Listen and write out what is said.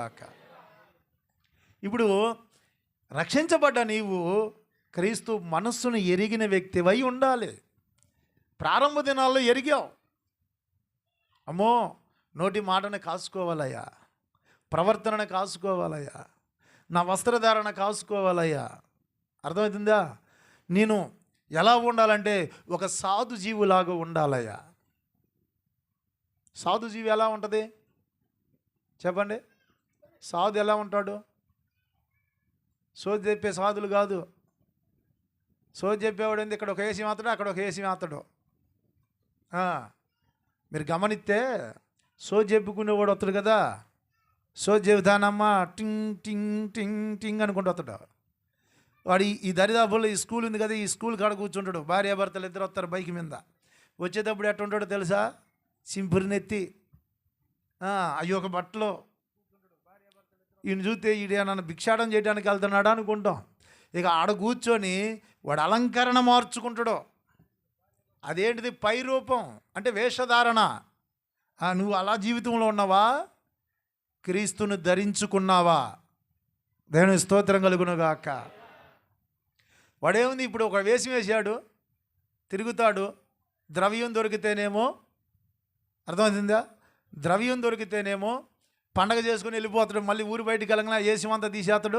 కాక. ఇప్పుడు రక్షించబడ్డ నీవు క్రీస్తు మనస్సును ఎరిగిన వ్యక్తివై ఉండాలి. ప్రారంభ దినాల్లో ఎరిగావు. అమ్మో, నోటి మాటను కాసుకోవాలయ్యా, ప్రవర్తనను కాసుకోవాలయ్యా, నా వస్త్రధారణ కాసుకోవాలయ్యా. అర్థమవుతుందా? నేను ఎలా ఉండాలంటే ఒక సాధు జీవులాగా ఉండాలయ్యా. సాధు జీవి ఎలా ఉంటుంది చెప్పండి? సాధు ఎలా ఉంటాడు? సోది చెప్పే సాధులు కాదు. సోది చెప్పేవాడు ఏంది? ఇక్కడ ఒక ఏసీ మాత్రడు, అక్కడ ఒక ఏసీ మాత్రడు. మీరు గమనిస్తే సోది చెప్పుకునేవాడు వస్తాడు కదా, సోది చెబుతానమ్మా టింగ్ టింగ్ టింగ్ టింగ్ అనుకుంటూ వస్తాడు. వాడు ఈ దరిదాపుల్లో ఈ స్కూల్ ఉంది కదా, ఈ స్కూల్ కాడ కూర్చుంటాడు. భార్యాభర్తలు ఇద్దరు వస్తారు బైక్ మీద. వచ్చేటప్పుడు ఎట్లా ఉంటాడో తెలుసా? సింపురినెత్తి అయ్యి ఒక బట్టలో. ఈయన చూస్తే ఈడ నన్ను భిక్షాటం చేయడానికి వెళ్తున్నాడా అనుకుంటాం. ఇక ఆడ కూర్చొని వాడు అలంకరణ మార్చుకుంటాడు. అదేంటిది? పై రూపం అంటే వేషధారణ. నువ్వు అలా జీవితంలో ఉన్నావా? క్రీస్తును ధరించుకున్నావా? దేవుని స్తోత్రం కలుగునుగాక. వాడేముంది, ఇప్పుడు ఒక వేషం వేసాడు, తిరుగుతాడు. ద్రవ్యం దొరికితేనేమో, అర్థమవుతుందా? ద్రవ్యం దొరికితేనేమో పండగ చేసుకుని వెళ్ళిపోతాడు. మళ్ళీ ఊరు బయటికి వెళ్ళగానే వేషం అంతా తీసేస్తాడు.